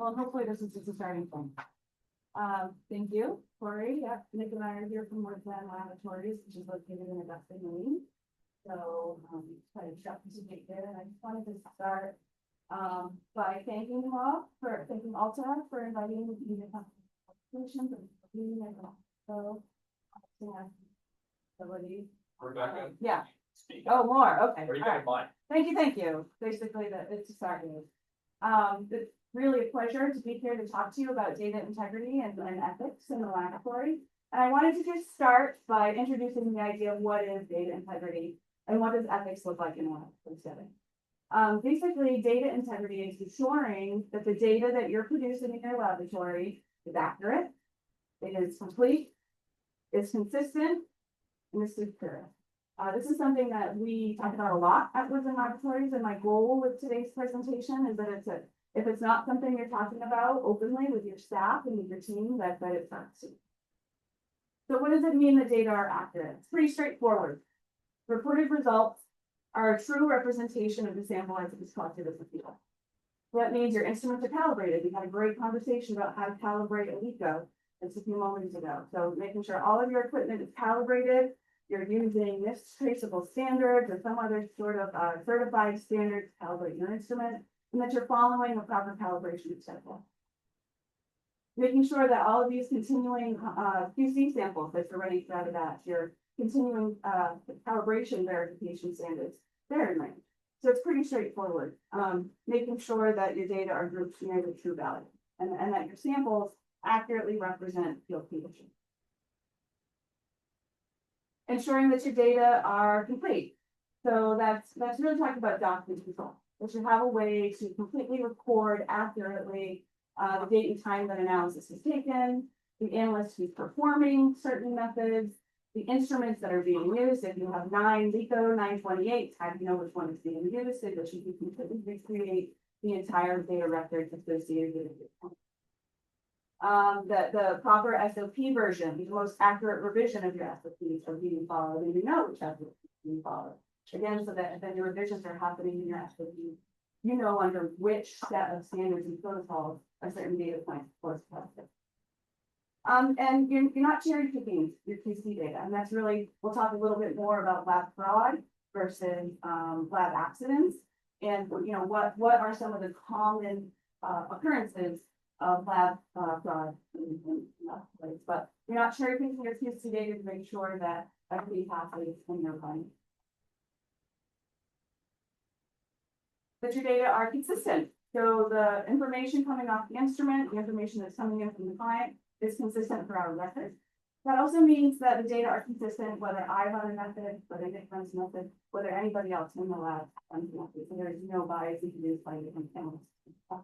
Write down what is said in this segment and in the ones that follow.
Well, hopefully this is just a starting point. Thank you, Corey. Yeah, Nick and I are here from Woodland Laboratories, which is located in Augusta, Maine. So, kind of jumping to get there, and I just wanted to start by thanking you all for thanking ALCOA for inviting me to the conversation and so ability. Rebecca? Yeah. Speak. Oh, more. Okay. What do you All got right. in mind? Thank you, thank you. Basically, it's to start with. It's really a pleasure to be here to talk to you about data integrity and ethics in the laboratory. And I wanted to just start by introducing the idea of what is data integrity and what does ethics look like in a laboratory setting. Basically, data integrity is ensuring that the data that you're producing in your laboratory is accurate, it is complete, is consistent, and is secure. This is something that we talk about a lot at Woodland Laboratories, and my goal with today's presentation is that if it's not something you're talking about openly with your staff and with your team, that it's not. So what does it mean that data are accurate? It's pretty straightforward. Reported results are a true representation of the sample as it was collected as a field. That means your instruments are calibrated. We had a great conversation about how to calibrate a LECO just a few moments ago. So making sure all of your equipment is calibrated, you're using this traceable standards or some other sort of certified standards to calibrate your instrument, and that you're following a proper calibration schedule. Making sure that all of these continuing QC samples that you're ready out of that, your continuing calibration verification standards, they're in range. So it's pretty straightforward. Making sure that your data are grouped near the true value and that your samples accurately represent field conditions. Ensuring that your data are complete. So that's really talking about document control. That you have a way to completely record accurately the date and time that analysis is taken, the analyst who's performing certain methods, the instruments that are being used. If you have 9 LECO 928, how do you know which one is being used? So that you can completely recreate the entire data record associated with it. The proper SOP version, the most accurate revision of your SOPs are being followed, and you know which SOPs are being followed. Again, so that then your revisions are happening in your SOP, you know under which set of standards and protocols a certain data point was collected. And you're not cherry picking your QC data, and that's really, we'll talk a little bit more about lab fraud versus lab accidents, and you know what are some of the common occurrences of lab fraud in that place. But you're not cherry picking your QC data to make sure that everything passes in your plan. That your data are consistent. So the information coming off the instrument, the information that's coming in from the client is consistent for our record. That also means that the data are consistent whether I run a method, whether Nick runs a method, whether anybody else in the lab runs a method. So there's no bias introduced by different analysts. So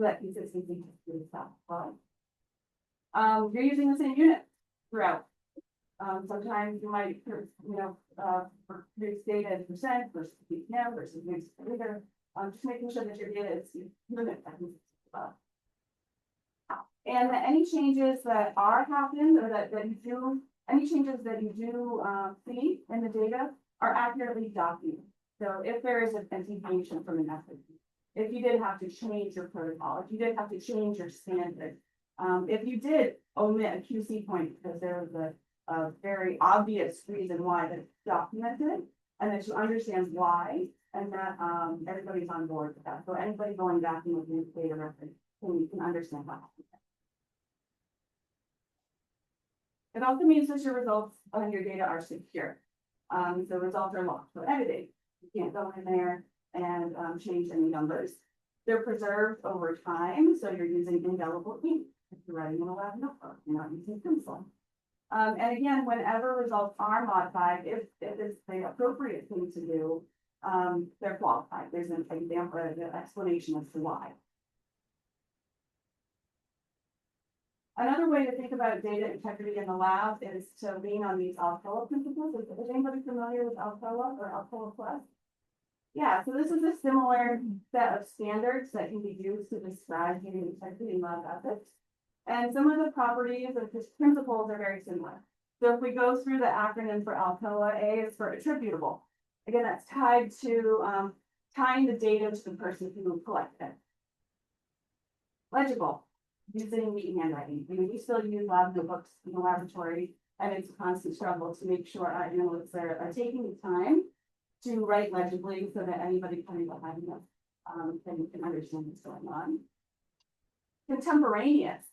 that consistency has to be stopped. You're using the same unit throughout. Sometimes you might, produce data in percent versus ppm versus units per liter. Just making sure that your data is unit and that any changes that are happened or that you do, any changes that you do see in the data are accurately documented. So if there is a deviation from a method, if you did have to change your protocol, if you did have to change your standard, if you did omit a QC point because there was a very obvious reason why that's documented, and that you understand why, and that everybody's on board with that. So anybody going back and looking at the data record can understand that. It also means that your results on your data are secure. So results are locked for editing. You can't go in there and change any numbers. They're preserved over time, so you're using indelible ink if you're writing in a lab notebook. You're not using pencil. And again, whenever results are modified, if it's the appropriate thing to do, they're qualified. There's an example, an explanation as to why. Another way to think about data integrity in the lab is to lean on these ALCOA principles. Is anybody familiar with ALCOA or ALCOA Plus? Yeah, so this is a similar set of standards that can be used to describe data integrity in lab ethics. And some of the properties of these principles are very similar. So if we go through the acronym for ALCOA, A is for attributable. Again, that's tied to tying the data to the person who collected it. Legible, using neat handwriting. We still use lab notebooks in the laboratory, and it's a constant struggle to make sure our analysts are taking the time to write legibly so that anybody coming behind them can understand what's going on. Contemporaneous.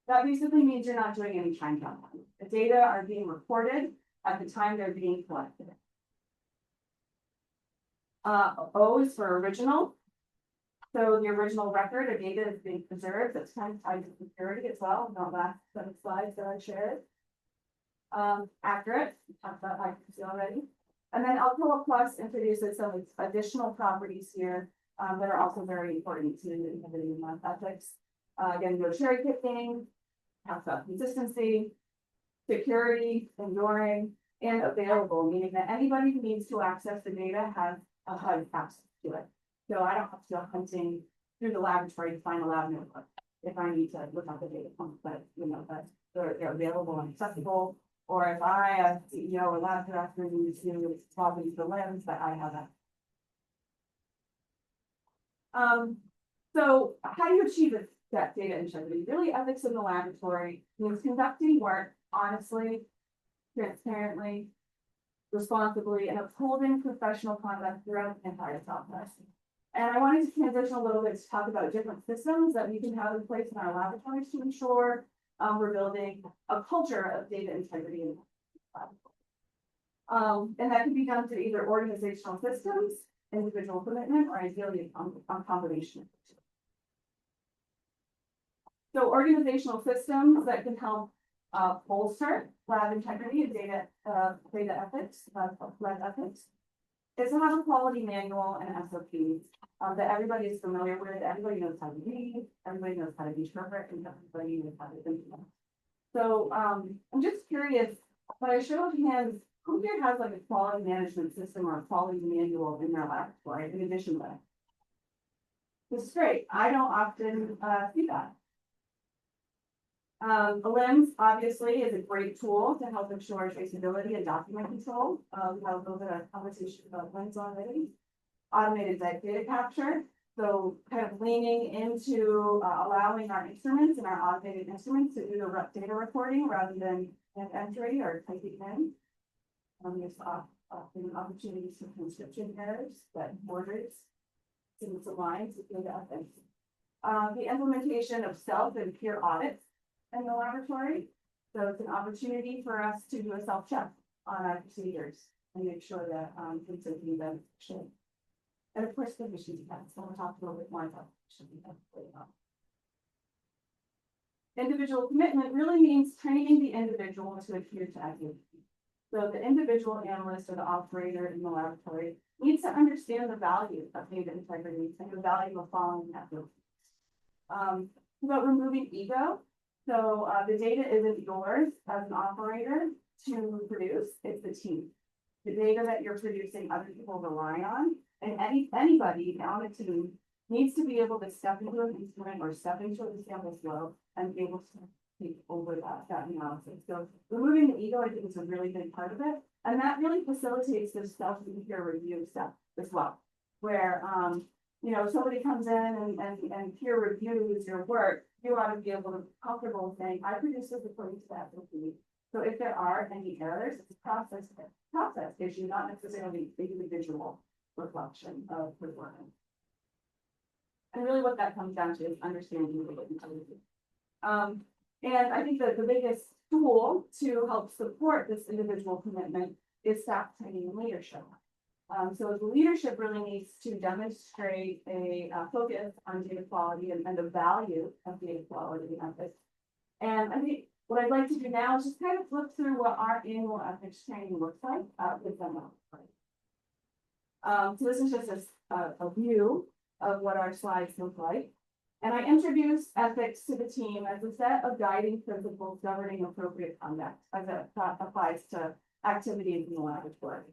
That basically means you're not doing any time counting. The data are being recorded at the time they're being collected. O is for original. So the original record of data is being preserved. That's kind of tied to security as well. Not last set of slides that I shared. Accurate. We talked about accuracy already. And then ALCOA Plus introduces some additional properties here that are also very important to inhibiting ethics. Again, no cherry picking, talks about consistency, security, enduring, and available, meaning that anybody who needs to access the data has access to it. So I don't have to go hunting through the laboratory to find a lab notebook if I need to look up the data points, but that they're available and accessible. Or if I, as CEO or lab director, need to log into the LIMS, that I have that. So how do you achieve that data integrity? Really, ethics in the laboratory means conducting work honestly, transparently, responsibly, and upholding professional conduct throughout the entire process. And I wanted to transition a little bit to talk about different systems that we can have in place in our laboratories to ensure we're building a culture of data integrity in the laboratory. And that can be done through either organizational systems, individual commitment, or ideally a combination of the two. So organizational systems that can help bolster lab integrity and data ethics, lab ethics, is to have a quality manual and SOPs that everybody is familiar with. Everybody knows how to read, everybody knows how to interpret, and everybody knows how to implement. So I'm just curious, by a show of hands, who here has like a quality management system or a quality manual in their laboratory in addition to that? This is great. I don't often see that. The LIMS obviously is a great tool to help ensure traceability and document control. We have a little bit of conversation about LIMS already. Automated data capture. So kind of leaning into allowing our instruments and our automated instruments to do the data recording rather than entry or typing in. There's often opportunities for transcription errors that borders students lines with data ethics. The implementation of self and peer audits in the laboratory. So it's an opportunity for us to do a self-check on our procedures and make sure that things are being done efficiently. And of course, proficiency tests. We'll talk a little bit more about proficiency tests later on. Individual commitment really means training the individual to adhere to activity. So the individual analyst or the operator in the laboratory needs to understand the value of data integrity and the value of following that rule. About removing ego. So the data isn't yours as an operator to produce, it's the team. The data that you're producing, other people rely on, and anybody on a team needs to be able to step into an instrument or step into a sample flow and be able to take over that analysis. So removing the ego, I think, is a really big part of it. And that really facilitates this self and peer review stuff as well, where somebody comes in and peer reviews your work, you ought to be able to be comfortable saying, I produce this according to that SOP. So if there are any errors, it's a process issue, not necessarily individual reflection of performance. And really what that comes down to is understanding the integrity. And I think that the biggest tool to help support this individual commitment is staff training and leadership. So the leadership really needs to demonstrate a focus on data quality and the value of data quality and ethics. And I think what I'd like to do now is just kind of flip through what our annual ethics training looks like with them. So this is just a view of what our slides look like. And I introduce ethics to the team as a set of guiding principles governing appropriate conduct as it applies to activities in the laboratory.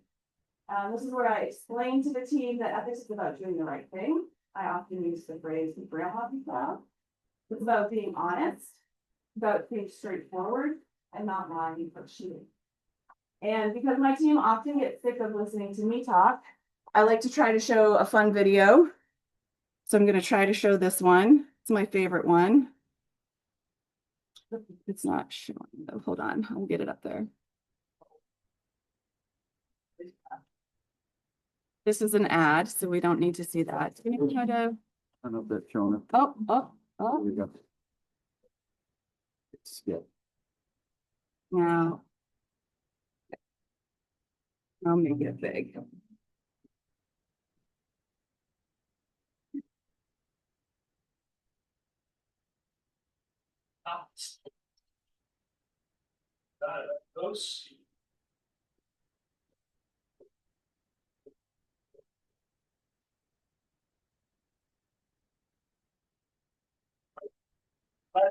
This is where I explain to the team that ethics is about doing the right thing. I often use the phrase grandma style. It's about being honest, about being straightforward, and not lying or cheating. And because my team often gets sick of listening to me talk, I like to try to show a fun video. So I'm going to try to show this one. It's It's my favorite one. It's not showing though. Hold on, I'll get it up there. This is an ad, so we don't need to see that. Can you try to? I don't know if that's showing it. Oh. There we go. It's good. Now. I'll make it big. Those.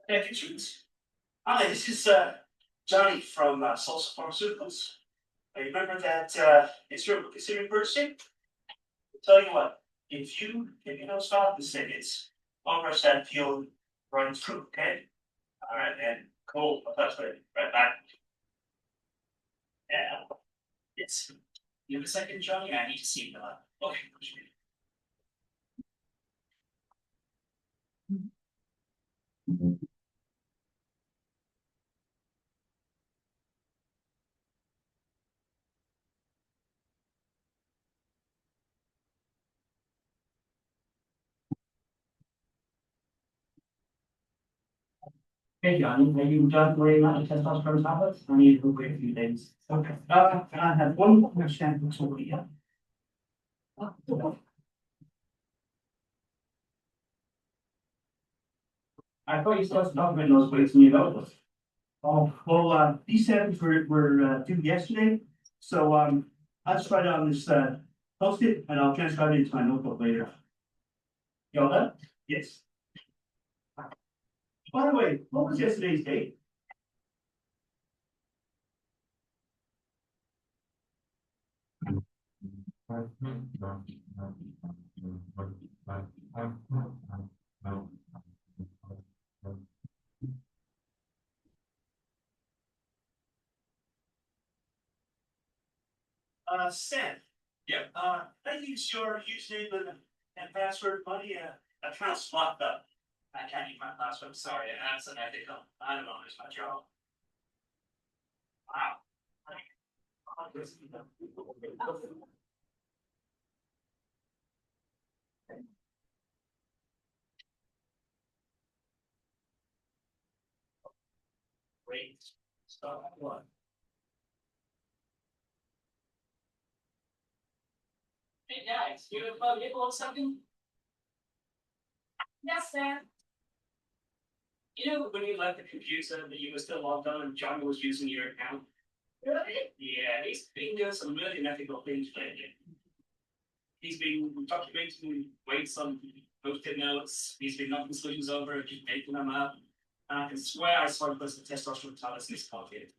Thank you, students. Hi, this is Johnny from Salsa Pharmaceuticals. I remember that instrument considering purchasing. I'll tell you what, if you don't stop the tickets, I'll rush that field running through, okay? All right, and cool. I'll touch it right back. Yeah, it's. You have a second, Johnny? I need to see the. Okay, push me. Hey, Johnny, are you done weighing out the testosterone tablets? I need to wait a few days. Okay. I have one more question for you. I thought you supposed to talk about those weights when you got those. Oh, well, these samples were due yesterday, so I'll just write it on this post-it and I'll transcribe it into my notebook later. You all done? Yes. By the way, what was yesterday's date? Sam. Yeah. I use your username and password, buddy. Account's locked up. I can't use my password. Sorry, I accidentally come. I don't know. It's my job. Wow. Great. Start one. Hey guys, you have a something? Yes, Sam. You know when you left the computer that you were still logged on and John was using your account? Really? Yeah, he's been doing some really unethical things lately. He's been documenting weights on post-it notes. He's been knocking solutions over and just making them up. And I can swear I saw him place the testosterone tablets in his pocket.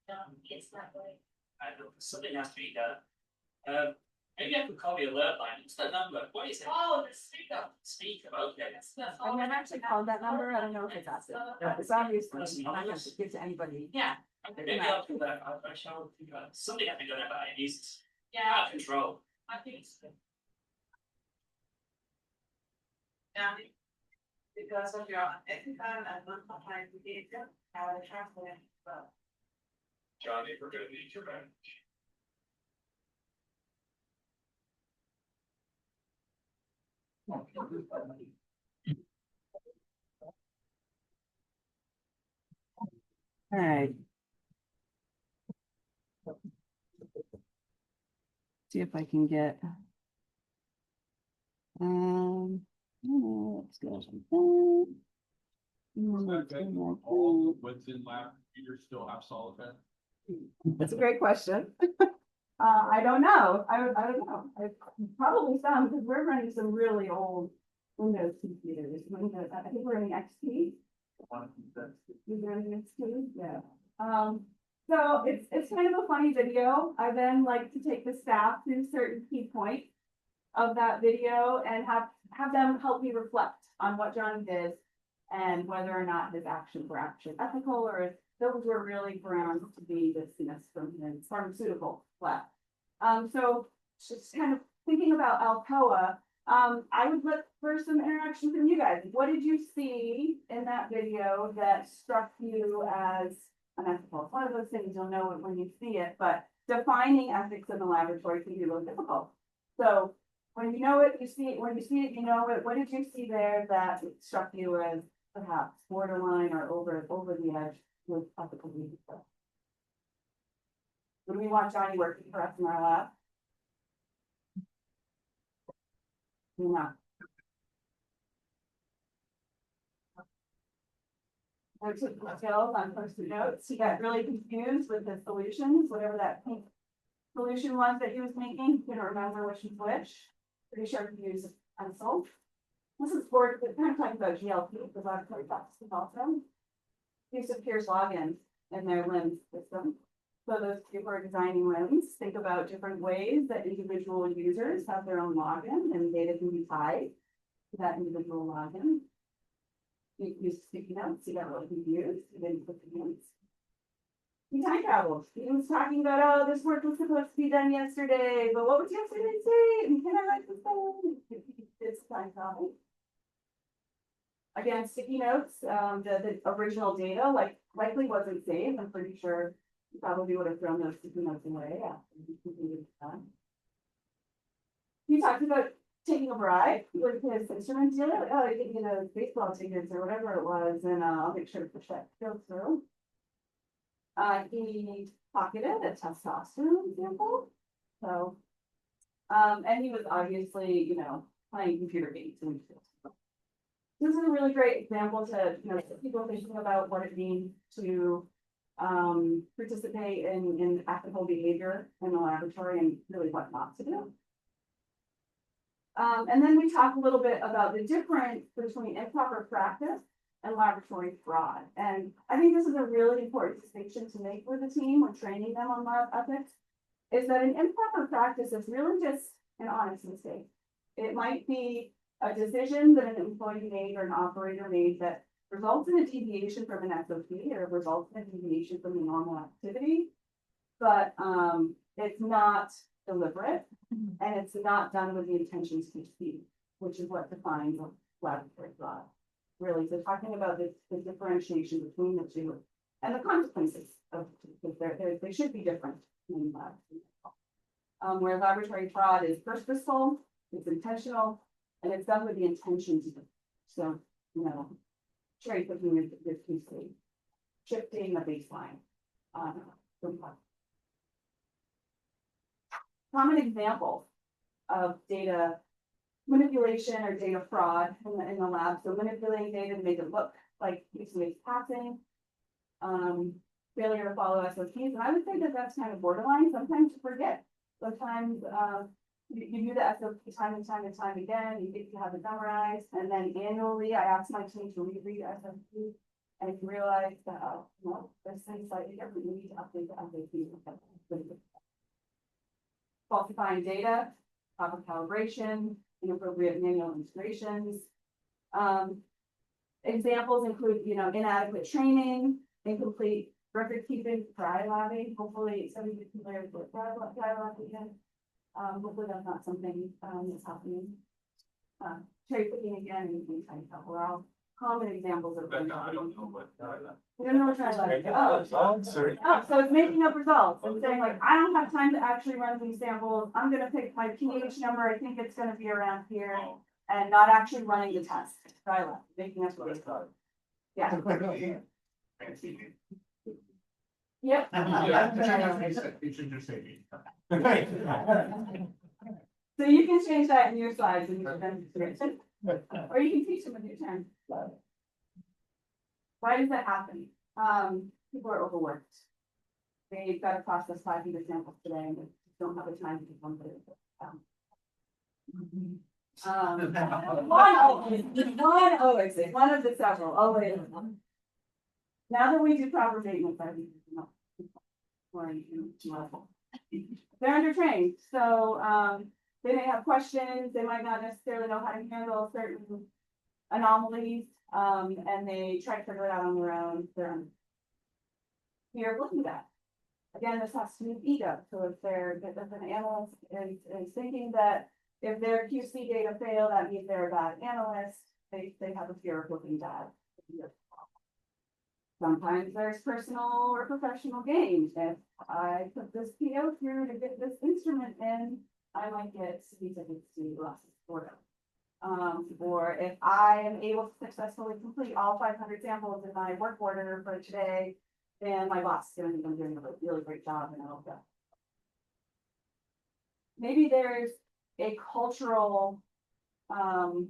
No, it's that way. I know something has to be done. Maybe I could call the alert line. What's that number? What is it? Oh, the speaker. Speaker, okay. I've never actually called that number. I don't know if it's active. It's obviously not going to give to anybody. Yeah. Okay, maybe I'll do that. I shall think about something I've been doing about it. It's out of control. I think so. Yeah. Because of your ethical and non-compliant behavior, I will translate it well. Johnny, we're going to need your bench. All right. See if I can get. Let's go. What's in lab computers still have solid pen? That's a great question. I don't know. I don't know. Probably some because we're running some really old Windows computers. I think we're running XP. You're running XP? Yeah. So it's kind of a funny video. I then like to take the staff through certain key points of that video and have them help me reflect on what John did and whether or not his actions were actually ethical or if those were really grounds to be dismissed from his pharmaceutical lab. So just kind of thinking about ALCOA, I would for some interaction from you guys. What did you see in that video that struck you as unethical? It's one of those things you'll know it when you see it, but defining ethics in the laboratory can be a little difficult. So when you know it, you see it. When you see it, you know it. What did you see there that struck you as perhaps borderline or over the edge with ethical behavior? When we want Johnny working for us in our lab? No. I took details on post-it notes. He got really confused with the solutions, whatever that pink solution was that he was making. He couldn't remember which was which. Pretty sure he used pencil. This is for kind of talking about GLP, the laboratory processing also. Use of Pierce logins in their LIMS system. So those two who are designing LIMS, think about different ways that individual users have their own login and data can be tied to that individual login. You use sticky notes, you got really confused, you didn't put the notes. He time traveled. He was talking about, oh, this work was supposed to be done yesterday, but what was yesterday's date? And can I write this down? It's time travel. Again, sticky notes, the original data likely wasn't saved. I'm pretty sure you probably would have thrown those sticky notes away after you completed it done. He talked about taking a bribe with his instrument dealer, like, oh, I didn't get those baseball tickets or whatever it was, and I'll make sure to push that go through. He pocketed a testosterone example. So, and he was obviously, playing computer games. This is a really great example to, people thinking about what it means to participate in ethical behavior in the laboratory and really what not to do. And then we talk a little bit about the difference between improper practice and laboratory fraud. And I think this is a really important distinction to make with the team when training them on lab ethics, is that an improper practice is really just an honest mistake. It might be a decision that an employee made or an operator made that results in a deviation from an SOP or results in a deviation from the normal activity, but it's not deliberate and it's not done with the intentions to deceive, which is what defines laboratory fraud. Really, so talking about the differentiation between the two and the consequences of, because they should be different in lab. Where laboratory fraud is purposeful, it's intentional, and it's done with the intention to do. So, cherry picking is basically shifting the baseline. Common examples of data manipulation or data fraud in the lab. So manipulating data to make it look like it's passing, failure to follow SOPs. And I would say that that's kind of borderline. Sometimes you forget. Sometimes you do the SOP time and time and time again. You get to have it memorized. And then annually, I ask my team to reread the SOP. And if you realize that, there's things slightly different, you need to update the SOP. Falsifying data, proper calibration, inappropriate manual integrations. Examples include, inadequate training, incomplete record keeping, dry labbing. Hopefully, some of you are familiar with dry labbing again. Hopefully, that's not something that's happening. Cherry picking again, and we kind of we're all common examples of. Rebecca, I don't know what. You don't know what dry labbing is. Oh, so it's making up results and saying like, I don't have time to actually run these samples. I'm gonna pick my pH number. I think it's gonna be around here, and not actually running the test. Dry lab, making up results. Yeah. Yep. You should just say me. So you can change that in your slides and you can demonstrate. Or you can teach them in your turn. Why does that happen? People are overworked. They've got to process 500 samples today and they don't have the time to do one. One of the several. Oh, wait. Now that we do proper maintenance, they're undertrained, so they may have questions. They might not necessarily know how to handle certain anomalies, and they try to figure it out on their own. They're fear of looking at that. Again, this has to do with ego. So if an analyst is thinking that If their QC data fail, that means they're a bad analyst, they have a fear of looking bad. Sometimes there's personal or professional gain. If I put this PO through to get this instrument in, I might get certificates to glasses for them. Or if I am able to successfully complete all 500 samples in my work order for today, then my boss is going to think I'm doing a really great job and I'll go. Maybe there's a cultural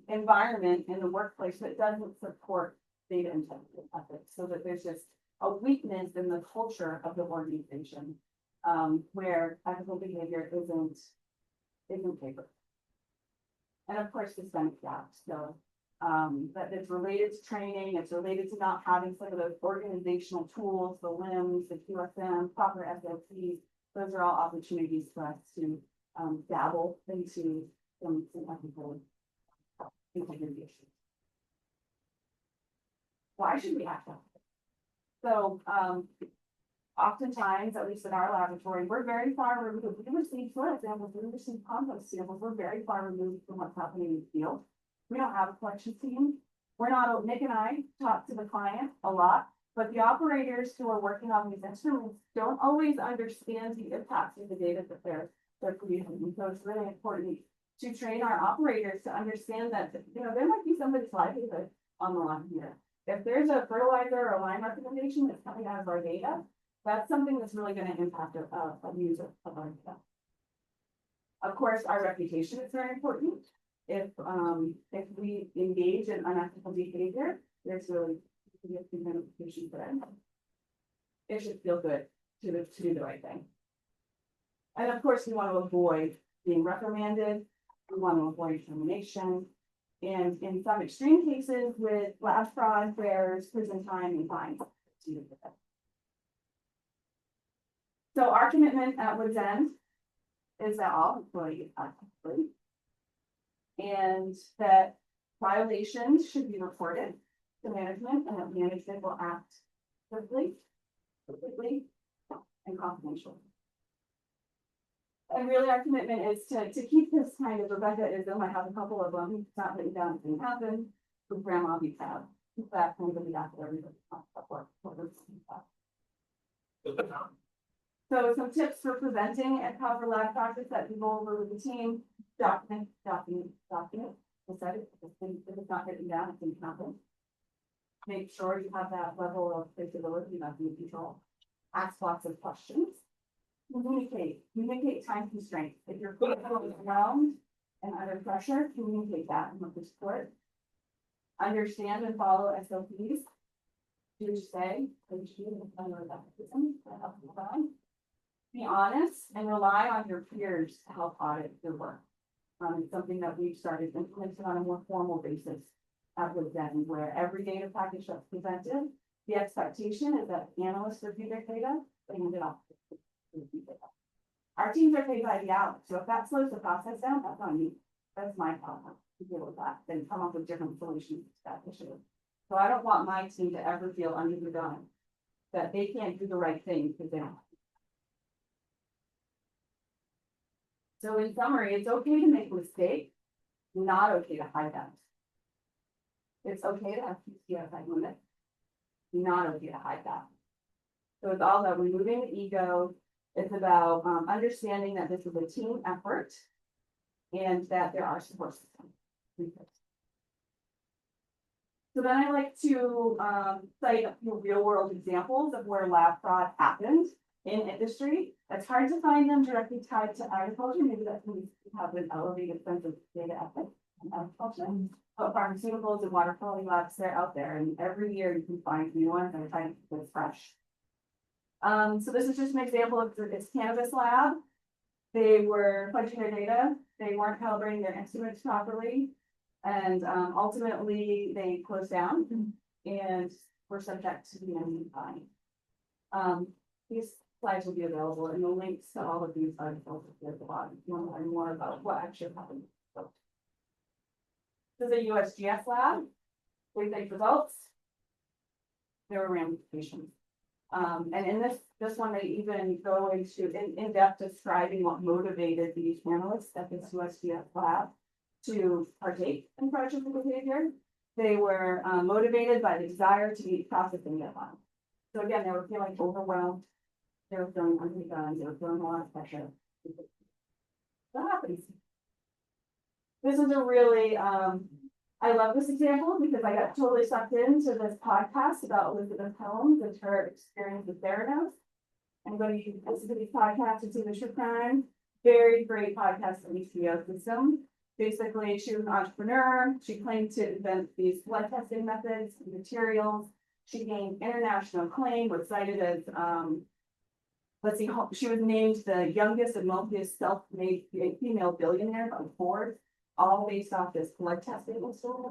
environment in the workplace that doesn't support data integrity ethics, so that there's just a weakness in the culture of the organization where ethical behavior isn't favored. And of course, systemic gaps. So that it's related to training, it's related to not having some of those organizational tools, the LIMS, the QSM, proper SLPs. Those are all opportunities for us to dabble into some ethical integrity issues. Why should we act on it? So oftentimes, at least in our laboratory, we're very far removed. We receive soil samples, we receive compost samples, we're very far removed from what's happening in the field. We don't have a collection team. We're not, Nick and I talk to the client a lot, but the operators who are working on these instruments don't always understand the impacts of the data that they're producing. And so it's really important to train our operators to understand that, you know, there might be somebody's livelihood on the line here. If there's a fertilizer or a line recommendation that's coming out of our data, that's something that's really going to impact a user of our data. Of course, our reputation is very important. If we engage in unethical behavior, there's really significant ramifications for that. It should feel good to do the right thing. And of course, we want to avoid being reprimanded. We want to avoid termination. And in some extreme cases with lab fraud, there's prison time and fines. So our commitment at Woods End is that all employees are complete and that violations should be reported to management and that management will act quickly, and confidentially. And really our commitment is to keep this kind of, Rebecca is, I have a couple of them, it's not written down, it didn't happen, with grandma be proud. Keep that kind of after everybody. So some tips for preventing improper lab practice that we go over with the team: document. I said it, if it's not written down, it didn't happen. Make sure you have that level of traceability, not in control. Ask lots of questions. Communicate time constraints. If you're overwhelmed and under pressure, communicate that and look for support. Understand and follow SOPs. Do say, be honest and rely on your peers to help audit your work. It's something that we've started implementing on a more formal basis at Woods End, where every data package that's presented, the expectation is that analysts review their data and hand it off. Our teams are paid by the hour, so if that slows the process down, that's on me. That's my problem to deal with that, then come up with different solutions to that issue. So I don't want my team to ever feel under the gun that they can't do the right thing because they don't. So in summary, it's okay to make mistakes, not okay to hide them. It's okay to have PCI limits, not okay to hide that. So it's all about removing the ego. It's about understanding that this is a team effort and that there are support systems. So then I like to cite a few real world examples of where lab fraud happened in industry. It's hard to find them directly tied to agriculture. Maybe that's when we have an elevated sense of data ethics in agriculture. But pharmaceuticals and water quality labs, they're out there. And every year you can find new ones and trying to keep it fresh. So this is just an example of this cannabis lab. They were fudging their data. They weren't calibrating their instruments properly. And ultimately they closed down and were subject to the enemy fine. These slides will be available and the links to all of these articles at the bottom if you want to learn more about what actually happened. This is a USGS lab. Big results. There were ramifications. And in this one, they even go into in-depth describing what motivated these analysts at this USGS lab to partake in project behavior. They were motivated by the desire to meet processing deadlines. So again, they were feeling overwhelmed. They were feeling underdone. They were feeling a lot of pressure. What happens? This is a really, I love this example because I got totally sucked into this podcast about Elizabeth Holmes and her experience with Theranos. I'm going to listen to these podcasts to see the true crime. Very great podcast on the ECO system. Basically, she was an entrepreneur. She claimed to invent these blood testing methods and materials. She gained international acclaim, was cited as, let's see, she was named the youngest and wealthiest self-made female billionaire by Forbes, all based off this blood testing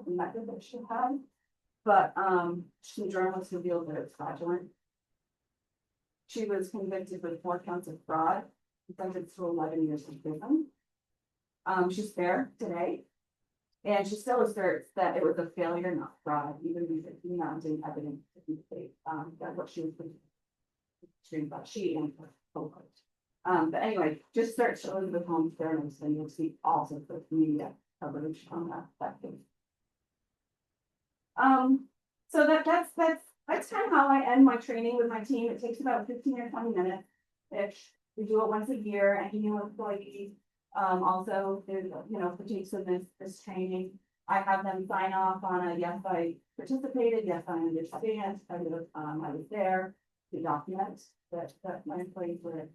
method that she had. But some journalists revealed that it's fraudulent. She was convicted with 4 counts of fraud, sentenced to 11 years in prison. She's there today, and she still asserts that it was a failure, not fraud, even with the mounting evidence to indicate that what she was doing about she and her co-host. But anyway, just search Elizabeth Holmes Theranos and you'll see all sorts of media coverage on that case. So that's kind of how I end my training with my team. It takes about 15 or 20 minutes ish. We do it once a year, and new employees also partakes in this training. I have them sign off on a yes, I participated, yes, I understand, I was there to document that my employees were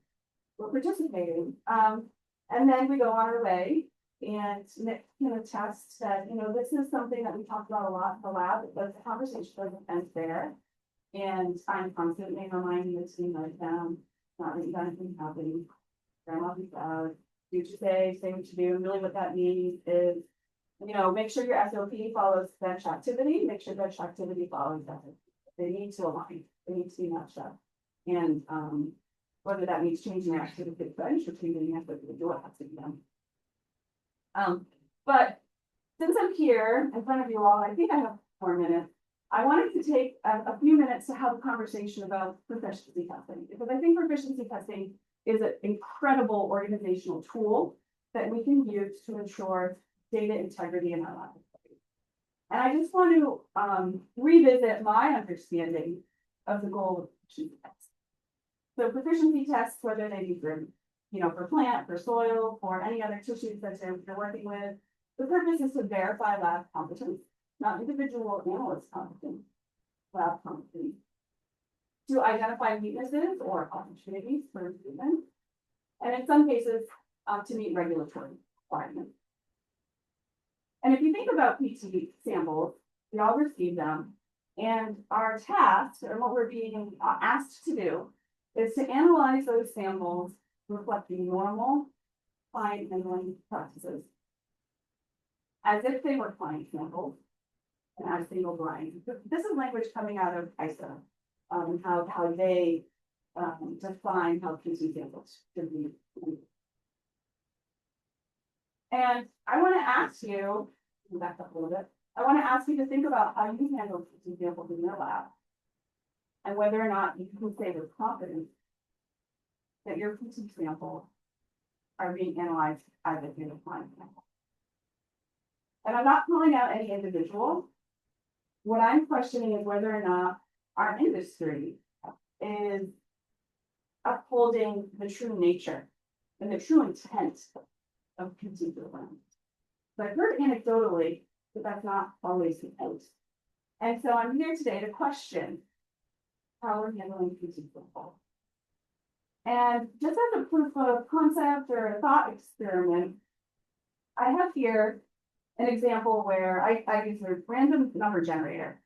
participating. And then we go on our way, and Nick can attest that, this is something that we talked about a lot in the lab, but the conversation doesn't end there. And I'm constantly reminding the team like, not that you got anything happening, grandma be proud, do what you say what you do. And really what that means is, make sure your SOP follows bench activity, make sure bench activity follows that. They need to align, they need to be matched up. And whether that means changing the activity to the bench or changing the effort to do it, has to be done. But since I'm here in front of you all, I think I have 4 minutes. I wanted to take a few minutes to have a conversation about proficiency testing, because I think proficiency testing is an incredible organizational tool that we can use to ensure data integrity in our laboratory. And I just want to revisit my understanding of the goal of proficiency tests. So proficiency tests, whether they be for, for plant, for soil, or any other tissues that you're working with, the purpose is to verify lab competence, not individual analyst competence, lab competence, to identify weaknesses or opportunities for improvement, and in some cases, to meet regulatory requirements. And if you think about PT samples, we all receive them, and our task, or what we're being asked to do, is to analyze those samples reflecting normal client handling practices, as if they were client samples, and as single blind. This is language coming out of ISO, how they define how PT samples should be. And I want to ask you, back up a little bit, I want to ask you to think about how you handle PT samples in your lab, and whether or not you can say with confidence that your PT samples are being analyzed as a single client sample. And I'm not calling out any individual. What I'm questioning is whether or not our industry is upholding the true nature and the true intent of PT programs. So I've heard anecdotally that that's not always the case. And so I'm here today to question how we're handling PT samples. And just as a proof of concept or a thought experiment, I have here an example where I use a random number generator.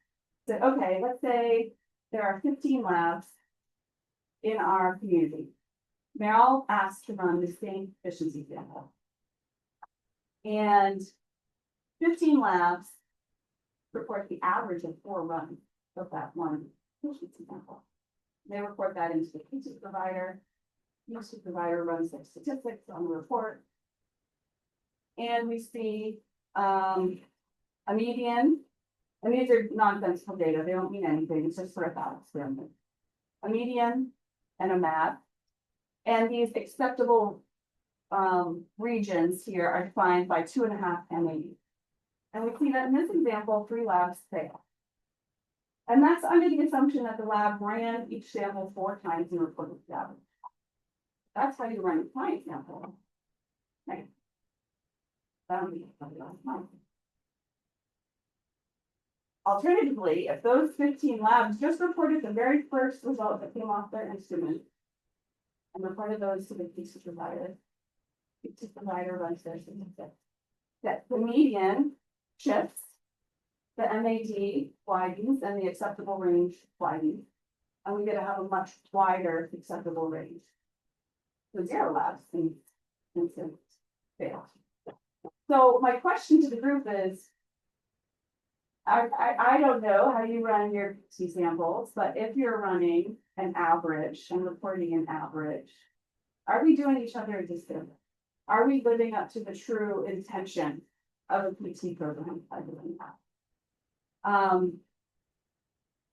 So, okay, let's say there are 15 labs in our community. They're all asked to run the same efficiency sample. And 15 labs report the average of 4 runs of that one efficiency sample. They report that into the PT provider. PT provider runs their statistics on the report. And we see a median, and these are nonsensical data, they don't mean anything, it's just for a thought experiment. a median, and a MAD. And these acceptable regions here are defined by 2.5 MAE. And we see that in this example, 3 labs fail. And that's under the assumption that the lab ran each sample 4 times and reported the average. That's how you run a client sample. Right. That would be fine. Alternatively, if those 15 labs just reported the very first result that came off their instrument and reported those to the thesis provider runs their statistic, that the median shifts, the MAD widens, and the acceptable range widens, and we get to have a much wider acceptable range. So 0 labs in fail. So my question to the group is, I don't know how you run your T samples, but if you're running an average and reporting an average, are we doing each other a disservice? Are we living up to the true intention of a PT program by doing that?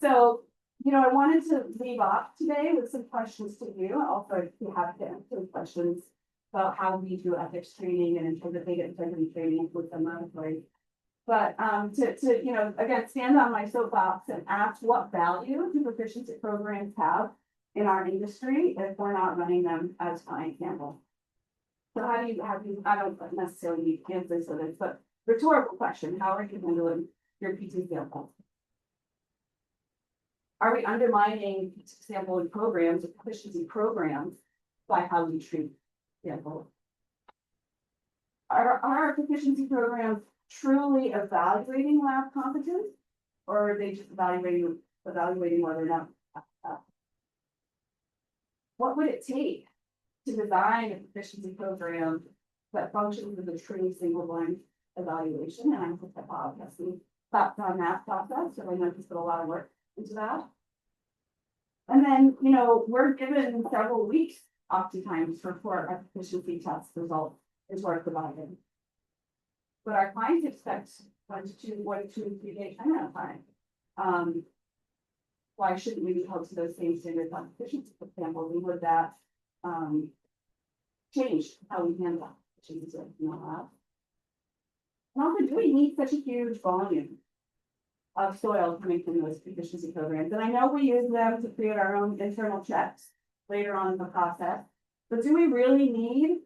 So, you know, I wanted to leave off today with some questions to you. Also, if you have to answer questions about how we do ethics training and integrity training with the laboratory. But to you know, again, stand on my soapbox and ask what value do proficiency programs have in our industry if we're not running them as client samples. So how do you, I don't necessarily need answers for this, but rhetorical question, how are you handling your PT samples? Are we undermining sampling programs or proficiency programs by how we treat samples? Are our proficiency programs truly evaluating lab competence, or are they just evaluating whether or not? What would it take to design a proficiency program that functions as a true single blind evaluation? And I hope that Bob has some thoughts on that process, so I know he's put a lot of work into that. And then, you know, we're given several weeks oftentimes for our proficiency test results is what are provided. But our clients expect 1 to 2 3 day turnaround time. Why shouldn't we be held to those same standards on proficiency, for example? We would that change how we handle proficiency in the lab. And also, do we need such a huge volume of soil coming from those proficiency programs? And I know we use them to create our own internal checks later on in the process, but do we really need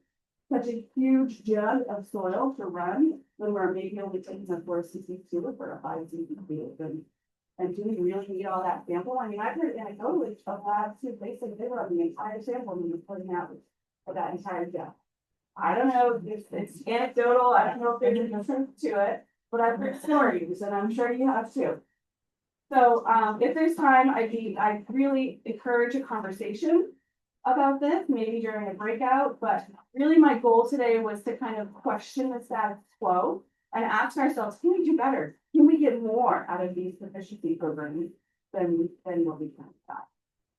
such a huge jug of soil to run when we're maybe only taking a 4 CC2 for a 5 CC2? And do we really need all that sample? I mean, I've heard anecdotally of labs who basically they run the entire sample and reporting out for that entire jug. I don't know if it's anecdotal, I don't know if there's any truth to it, but I've heard stories, and I'm sure you have too. So if there's time, I'd really encourage a conversation about this, maybe during a breakout, but really my goal today was to kind of question the status quo and ask ourselves, can we do better? Can we get more out of these proficiency programs than what we can got?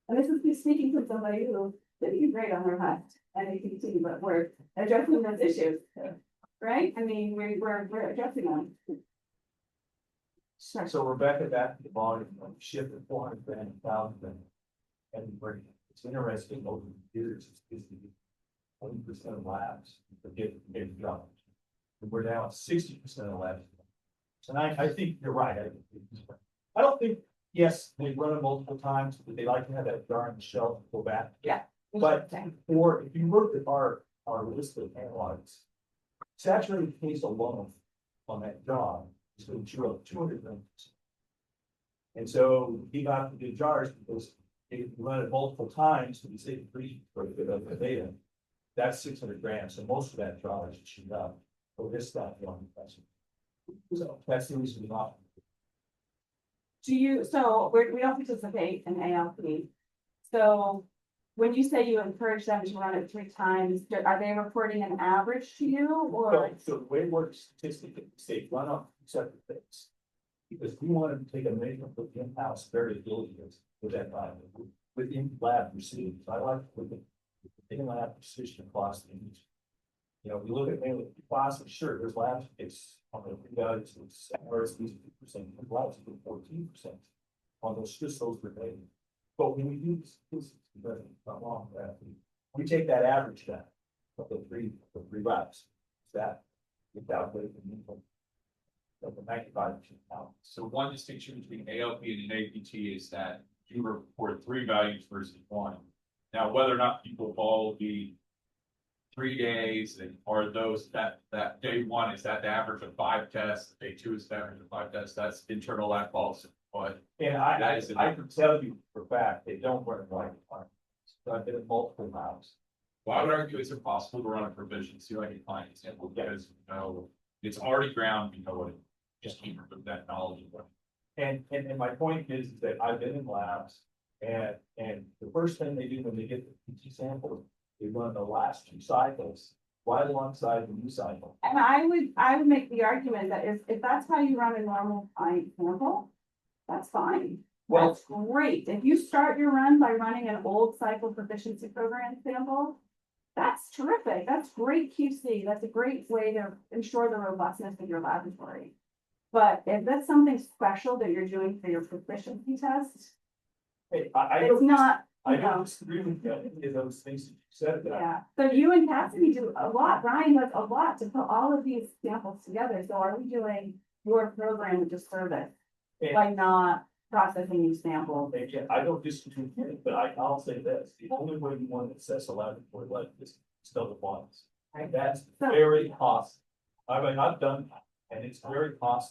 And this is me speaking from somebody who didn't do great on their test and ACT, but we're addressing those issues, right? I mean, we're addressing them. Sure. So Rebecca, back to the volume, shift at 400,000, and it's interesting over the years, it's 20% of labs that get jobs. And we're now at 60% of labs. And I think you're right. I don't think, yes, they run it multiple times, but they like to have that darn shelf go back. Yeah. But if you look at our list of analogs, saturated case alone on that job is going to chew up 200 grams. And so he got the good jars because if you run it multiple times to be safe and free for the data, that's 600 grams. So most of that jar is chewed up. So this stuff, so that's the reason we offer. So we don't participate in ALC. So when you say you encourage them to run it 3 times, are they reporting an average to you or? So the way it works statistically, say run up separate things. Because we want to take a measure of the in-house variability with that lab, within lab precision. So I like to look at in-lab precision across the industry. You know, we look at mainly classes, sure, there's labs, it's on the values, it's 2%, labs 14% on those, just those related. But when we do this, not long, we take that average then, of the three laps, that, without the of the 95% count. So one distinction between ALP and an APT is that you report 3 values versus 1. Now, whether or not people follow the 3 days and are those that day 1 is that the average of 5 tests, day 2 is the average of 5 tests, that's internal lab policy. But And I can tell you for a fact, they don't run it like one. So I've been in multiple rounds. well, I would argue it's impossible to run a proficiency like a client example because you know it's already ground, you know what it just can't remove that knowledge. And my point is that I've been in labs and the first thing they do when they get the PT sample, they run the last 2 cycles right alongside the new cycle. And I would make the argument that if that's how you run a normal client sample, that's fine. Well- That's great. If you start your run by running an old cycle proficiency program sample, that's terrific. That's great QC. That's a great way to ensure the robustness of your laboratory. But if that's something special that you're doing for your proficiency test, Hey, I it's don't, not, I you know. don't disagree with any of those things that you said. Yeah, so you and Cassidy do a lot, Ryan does a lot to put all of these samples together, so are we doing your program a disservice by not processing these samples? Again, I don't disagree with you, but I'll say this, the only way you want to assess a laboratory like this is double bonds. And that's So- very costly. I mean, I've done that, and it's very costly.